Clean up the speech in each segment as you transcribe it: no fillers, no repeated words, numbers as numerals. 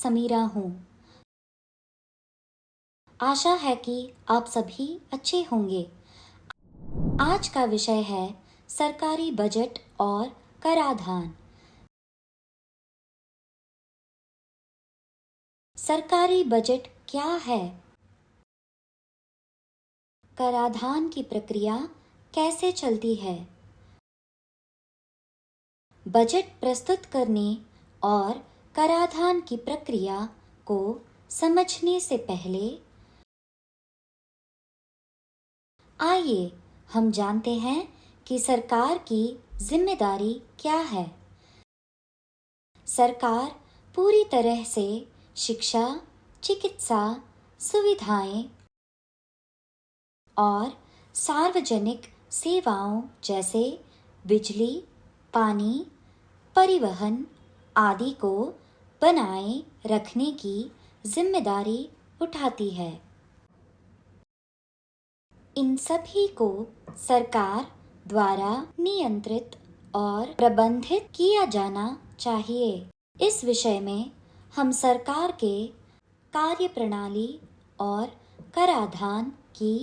समीरा हूँ। आशा है कि आप सभी अच्छे होंगे। आज का विषय है सरकारी बजट और कराधान। सरकारी बजट क्या है? कराधान की प्रक्रिया कैसे चलती है? बजट प्रस्तुत करने और कराधान की प्रक्रिया को समझने से पहले आइए हम जानते हैं कि सरकार की जिम्मेदारी क्या है। सरकार पूरी तरह से शिक्षा, चिकित्सा सुविधाएं और सार्वजनिक सेवाओं जैसे बिजली, पानी, परिवहन आदि को बनाए रखने की जिम्मेदारी उठाती है। इन सभी को सरकार द्वारा नियंत्रित और प्रबंधित किया जाना चाहिए। इस विषय में हम सरकार के कार्यप्रणाली और कराधान की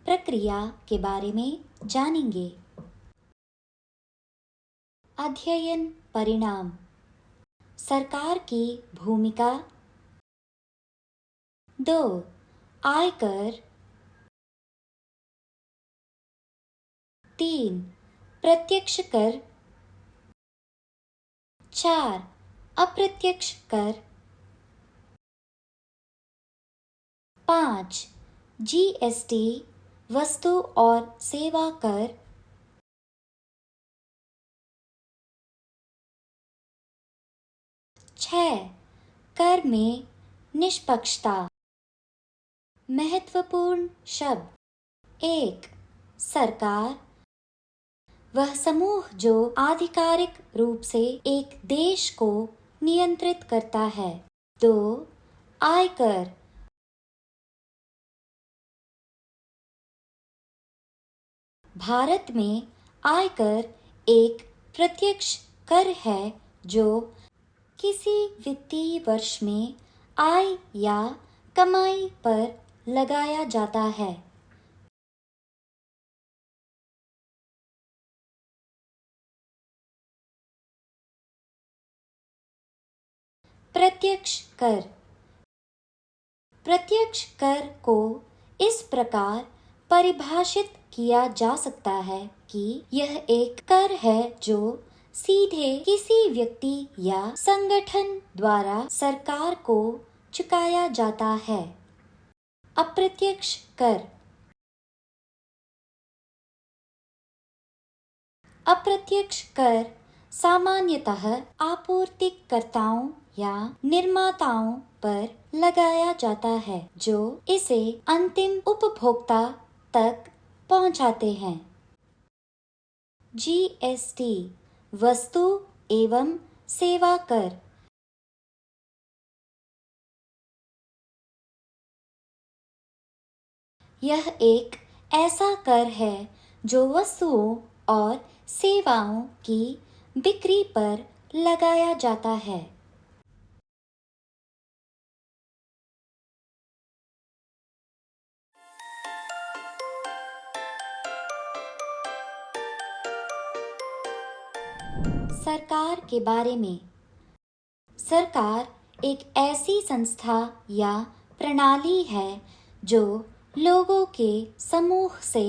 प्रक्रिया के बारे में जानेंगे। अध्ययन परिणाम। सरकार की भूमिका। 2. आयकर। 3. प्रत्यक्ष कर। 4. अप्रत्यक्ष कर। 5. जीएसटी वस्तु और सेवा कर। 6. कर में निष्पक्षता। महत्वपूर्ण शब्द। 1. सरकार, वह समूह जो आधिकारिक रूप से एक देश को नियंत्रित करता है। 2. आयकर, भारत में आयकर एक प्रत्यक्ष कर है जो किसी वित्तीय वर्ष में आय या कमाई पर लगाया जाता है। प्रत्यक्ष कर। प्रत्यक्ष कर को इस प्रकार परिभाषित किया जा सकता है कि यह एक कर है जो सीधे किसी व्यक्ति या संगठन द्वारा सरकार को चुकाया जाता है। अप्रत्यक्ष कर। अप्रत्यक्ष कर सामान्यतः आपूर्तिकर्ताओं या निर्माताओं पर लगाया जाता है जो इसे अंतिम उपभोक्ता तक पहुंचाते हैं। जीएसटी वस्तु एवं सेवा कर। यह एक ऐसा कर है जो वस्तुओं और सेवाओं की बिक्री पर लगाया जाता है। सरकार के बारे में। सरकार एक ऐसी संस्था या प्रणाली है जो लोगों के समूह से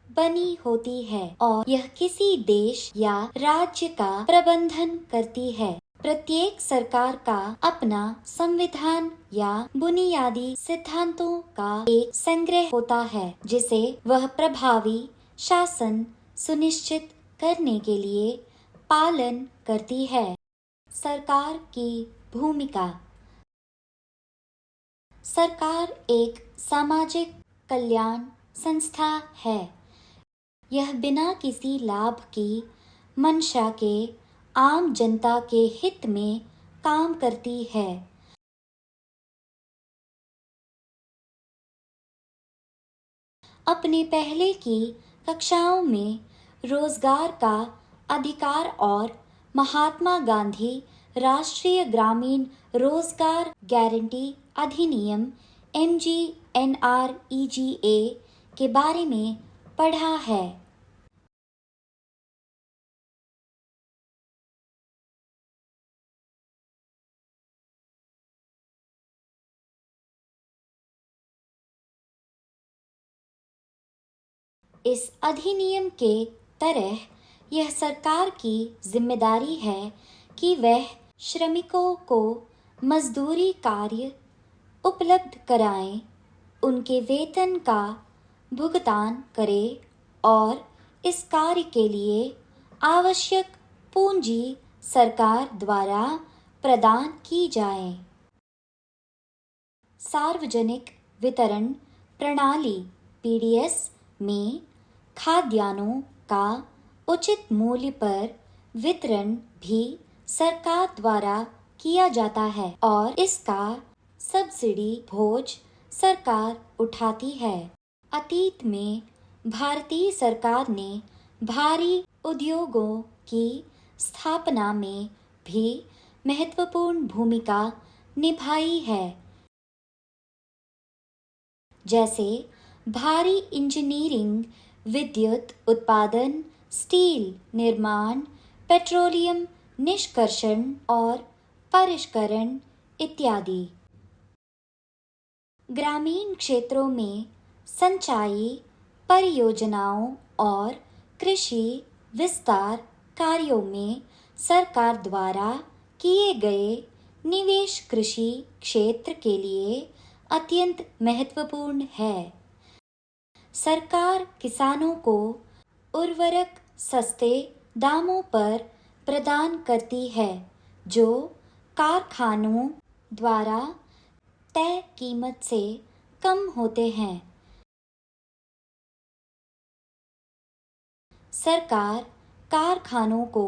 बनी होती है और यह किसी देश या राज्य का प्रबंधन करती है। प्रत्येक सरकार का अपना संविधान या बुनियादी सिद्धांतों का एक संग्रह होता है जिसे वह प्रभावी शासन सुनिश्चित करने के लिए पालन करती है। सरकार की भूमिका। सरकार एक सामाजिक कल्याण संस्था है। यह बिना किसी लाभ की मंशा के आम जनता के हित में काम करती है। अपने पहले की कक्षाओं में रोजगार का अधिकार और महात्मा गांधी राष्ट्रीय ग्रामीण रोजगार गारंटी अधिनियम MGNREGA के बारे में पढ़ा है। इस अधिनियम के तरह यह सरकार की जिम्मेदारी है कि वह श्रमिकों को मजदूरी कार्य उपलब्ध कराएं, उनके वेतन का भुगतान करे और इस कार्य के लिए आवश्यक पूंजी सरकार द्वारा प्रदान की जाए। सार्वजनिक वितरण प्रणाली PDS में खाद्यान्नों का उचित मूल्य पर वितरण भी सरकार द्वारा किया जाता है और इसका सब्सिडी बोझ सरकार उठाती है। अतीत में भारतीय सरकार ने भारी उद्योगों की स्थापना में भी महत्वपूर्ण भूमिका निभाई है, जैसे भारी इंजीनियरिंग, विद्युत उत्पादन, स्टील निर्माण, पेट्रोलियम निष्कर्षण और परिष्करण इत्यादि। ग्रामीण क्षेत्रों में सिंचाई परियोजनाओं और कृषि विस्तार कार्यों में सरकार द्वारा किए गए निवेश कृषि क्षेत्र के लिए अत्यंत महत्वपूर्ण है। सरकार किसानों को उर्वरक सस्ते दामों पर प्रदान करती है, जो कारखानों द्वारा तय कीमत से कम होते हैं। सरकार कारखानों को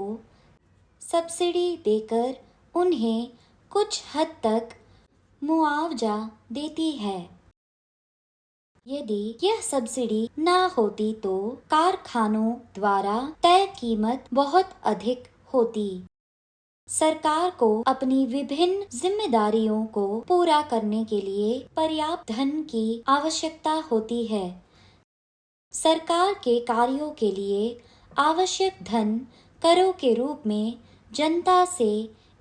सब्सिडी देकर उन्हें कुछ हद तक मुआवजा देती है। यदि यह सब्सिडी न होती तो कारखानों द्वारा तय कीमत बहुत अधिक होती। सरकार को अपनी विभिन्न जिम्मेदारियों को पूरा करने के लिए पर्याप्त धन की आवश्यकता होती है। सरकार के कार्यों के लिए आवश्यक धन करों के रूप में जनता से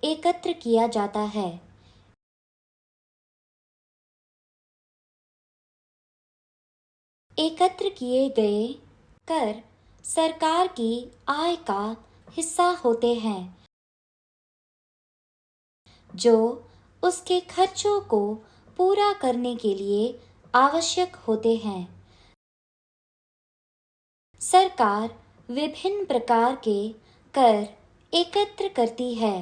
एकत्र किया जाता है। एकत्र किए गए कर सरकार की आय का हिस्सा होते हैं, जो उसके खर्चों को पूरा करने के लिए आवश्यक होते हैं। सरकार विभिन्न प्रकार के कर एकत्र करती है।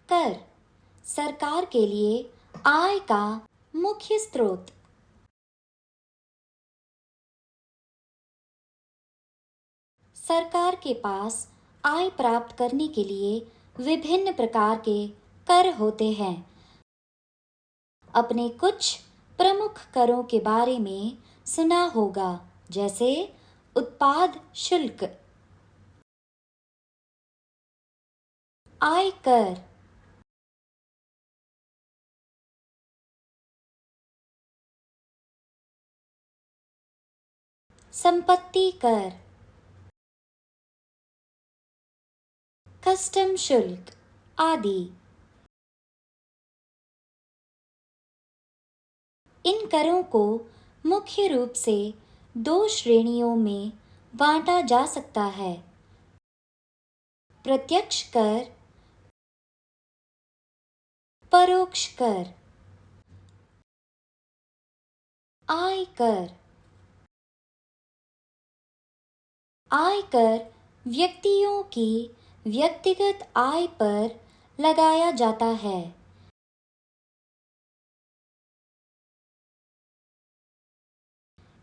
कर सरकार के लिए आय का मुख्य स्रोत। सरकार के पास आय प्राप्त करने के लिए विभिन्न प्रकार के कर होते हैं। अपने कुछ प्रमुख करों के बारे में सुना होगा, जैसे उत्पाद शुल्क, आयकर, संपत्ति कर, कस्टम शुल्क आदि। इन करों को मुख्य रूप से 2 श्रेणियों में बांटा जा सकता है: प्रत्यक्ष कर, परोक्ष कर। आयकर आयकर व्यक्तियों की व्यक्तिगत आय पर लगाया जाता है।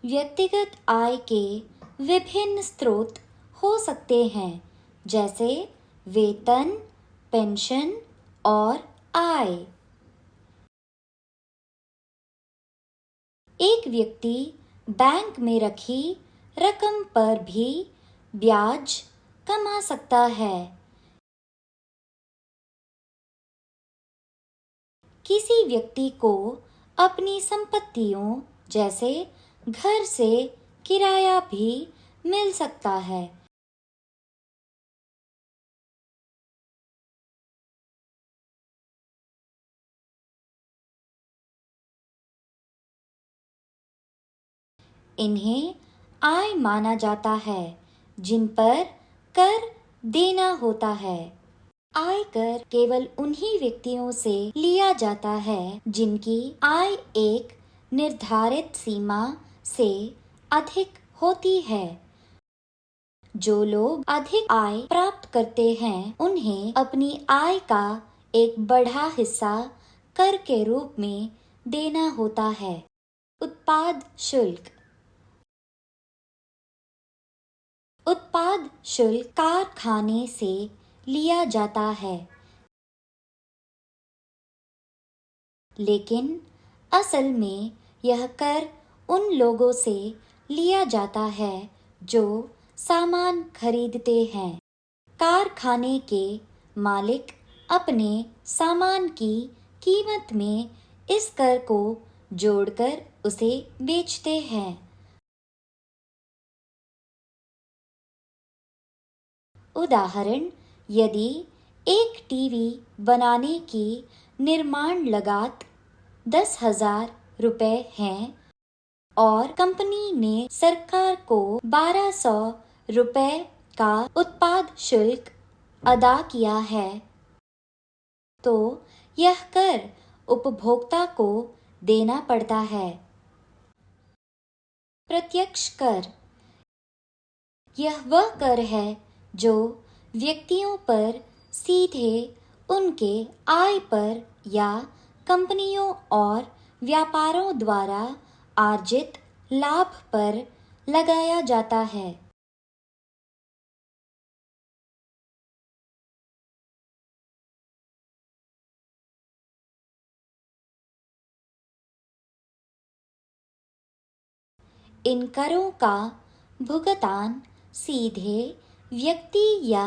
व्यक्तिगत आय के विभिन्न स्रोत हो सकते हैं, जैसे वेतन, पेंशन और आय। एक व्यक्ति बैंक में रखी रकम पर भी ब्याज, कमा सकता है। किसी व्यक्ति को अपनी संपत्तियों जैसे घर से किराया भी मिल सकता है। इन्हें आय माना जाता है जिन पर कर देना होता है। आयकर केवल उन्हीं व्यक्तियों से लिया जाता है जिनकी आय एक निर्धारित सीमा से अधिक होती है। जो लोग अधिक आय प्राप्त करते हैं उन्हें अपनी आय का एक बड़ा हिस्सा कर के रूप में देना होता है। उत्पाद शुल्क। उत्पाद शुल्क कारखाने से लिया जाता है, लेकिन असल में यह कर उन लोगों से लिया जाता है जो सामान खरीदते हैं। कारखाने के मालिक अपने सामान की कीमत में इस कर को जोड़कर उसे बेचते हैं। उदाहरण, यदि एक टीवी बनाने की निर्माण लागत 10,000 रुपए है और कंपनी ने सरकार को 1,200 रुपए का उत्पाद शुल्क अदा किया है, तो यह कर उपभोक्ता को देना पड़ता है। प्रत्यक्ष कर। यह वह कर है जो व्यक्तियों पर सीधे उनके आय पर या कंपनियों और व्यापारों द्वारा आर्जित लाभ पर लगाया जाता है। इन करों का भुगतान सीधे व्यक्ति या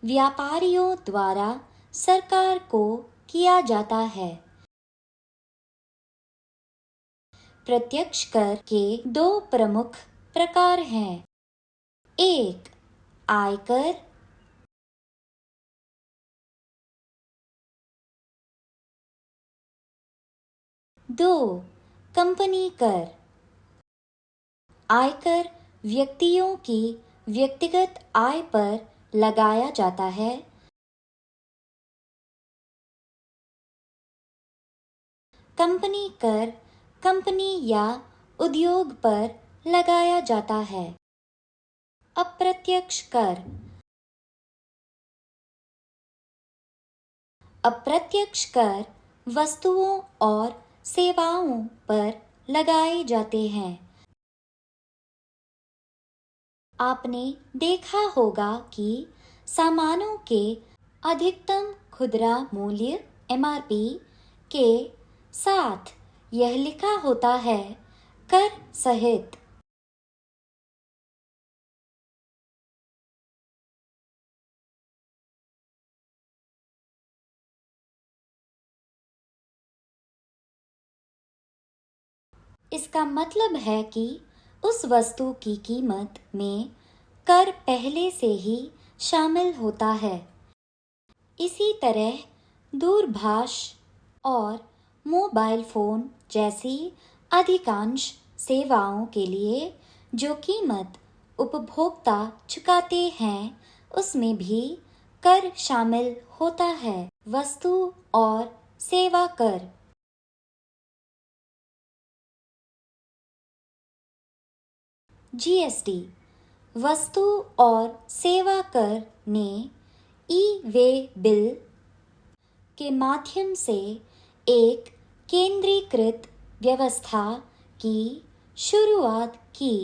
व्यापारियों द्वारा सरकार को किया जाता है। प्रत्यक्ष कर के दो प्रमुख प्रकार हैं। एक, आयकर। दो, कंपनी कर। आयकर व्यक्तियों की व्यक्तिगत आय पर लगाया जाता है। कंपनी कर कंपनी या उद्योग पर लगाया जाता है। अप्रत्यक्ष कर। अप्रत्यक्ष कर वस्तुओं और सेवाओं पर लगाए जाते हैं। आपने देखा होगा कि सामानों के अधिकतम खुदरा मूल्य MRP के साथ यह लिखा होता है, कर सहित। इसका मतलब है कि उस वस्तु की कीमत में कर पहले से ही शामिल होता है। इसी तरह दूरभाष और मोबाइल फोन जैसी अधिकांश सेवाओं के लिए जो कीमत उपभोक्ता चुकाते हैं उसमें भी कर शामिल होता है। वस्तु और सेवा कर। GST वस्तु और सेवा कर ने ई-वे बिल के माध्यम से एक केंद्रीकृत व्यवस्था की शुरुआत की।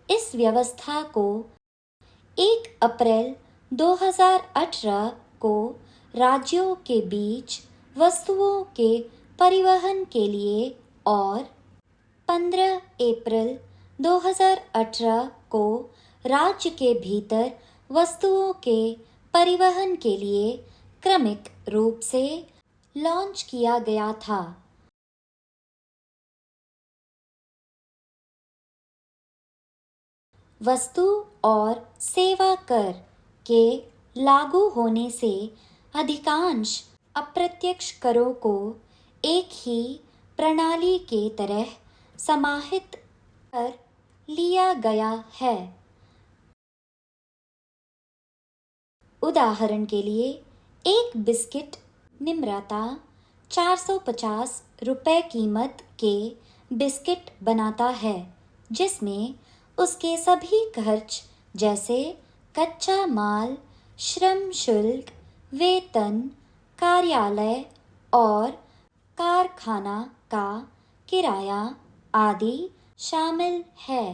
इस व्यवस्था को 1 अप्रैल 2018 को राज्यों के बीच वस्तुओं के परिवहन के लिए और 15 अप्रैल 2018 को राज्य के भीतर वस्तुओं के परिवहन के लिए क्रमिक रूप से लॉन्च किया गया था। वस्तु और सेवा कर के लागू होने से अधिकांश अप्रत्यक्ष करों को एक ही प्रणाली के तरह समाहित कर लिया गया है। उदाहरण के लिए एक बिस्किट निर्माता 450 रुपए कीमत के बिस्किट बनाता है, जिसमें उसके सभी खर्च जैसे कच्चा माल, श्रम शुल्क, वेतन, कार्यालय और कारखाना का किराया आदि शामिल है।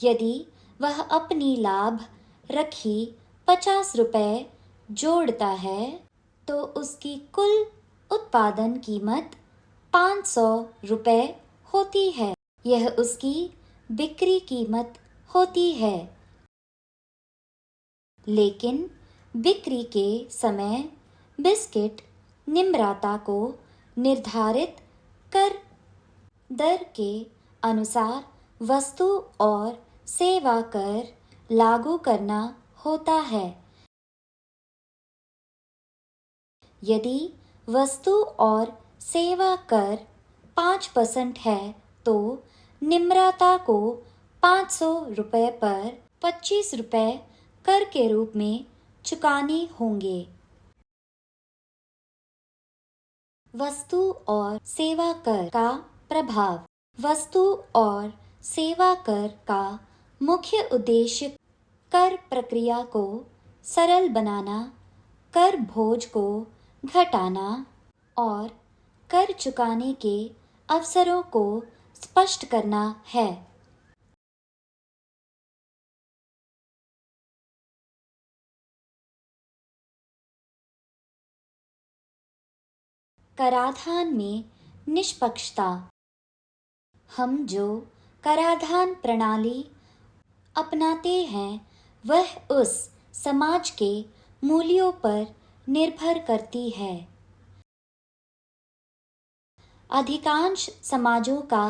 यदि वह अपनी लाभ रखी 50 रुपए जोड़ता है तो उसकी कुल उत्पादन कीमत 500 रुपए होती है। यह उसकी बिक्री कीमत होती है। लेकिन बिक्री के समय बिस्किट निर्माता को निर्धारित कर दर के अनुसार वस्तु और सेवा कर लागू करना होता है। यदि वस्तु और सेवा कर 5% है तो निर्माता को 500 रुपए पर 25 रुपए कर के रूप में चुकाने होंगे। वस्तु और सेवा कर का प्रभाव। वस्तु और सेवा कर का मुख्य उद्देश्य कर प्रक्रिया को सरल बनाना, कर बोझ को घटाना और कर चुकाने के अवसरों को स्पष्ट करना है। कराधान में निष्पक्षता। हम जो कराधान प्रणाली अपनाते हैं वह उस समाज के मूल्यों पर निर्भर करती है। अधिकांश समाजों का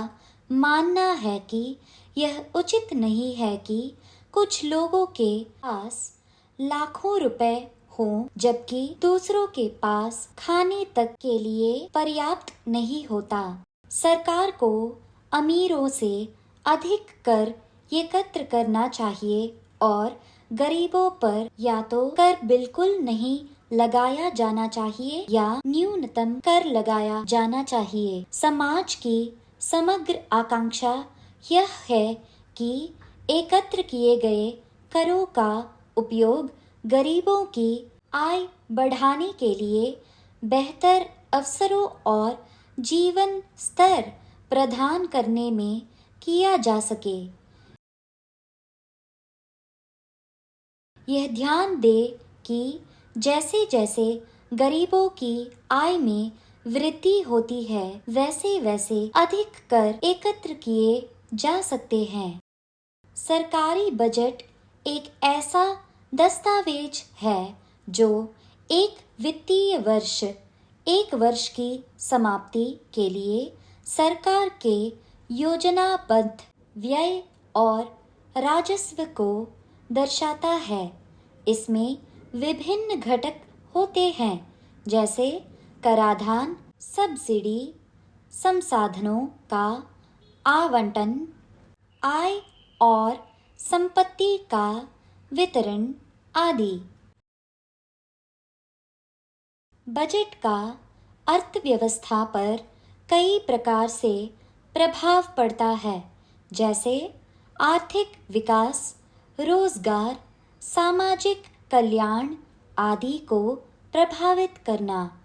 मानना है कि यह उचित नहीं है कि कुछ लोगों के पास लाखों रुपए हों जबकि दूसरों के पास खाने तक के लिए पर्याप्त नहीं होता। सरकार को अमीरों से अधिक कर एकत्र करना चाहिए और गरीबों पर या तो कर बिल्कुल नहीं लगाया जाना चाहिए या न्यूनतम कर लगाया जाना चाहिए। समाज की समग्र आकांक्षा यह है कि एकत्र किए गए करों का उपयोग गरीबों की आय बढ़ाने के लिए, बेहतर अवसरों और जीवन स्तर प्रदान करने में किया जा सके। यह ध्यान दे कि जैसे जैसे गरीबों की आय में वृद्धि होती है वैसे वैसे अधिक कर एकत्र किए जा सकते हैं। सरकारी बजट एक ऐसा दस्तावेज है जो एक वित्तीय वर्ष, एक वर्ष की समाप्ति के लिए सरकार के योजनाबद्ध व्यय और राजस्व को दर्शाता है। इसमें विभिन्न घटक होते हैं जैसे कराधान, सब्सिडी, संसाधनों का आवंटन, आय और संपत्ति का वितरण आदि। बजट का अर्थव्यवस्था पर कई प्रकार से प्रभाव पड़ता है, जैसे आर्थिक विकास, रोजगार, सामाजिक कल्याण आदि को प्रभावित करना।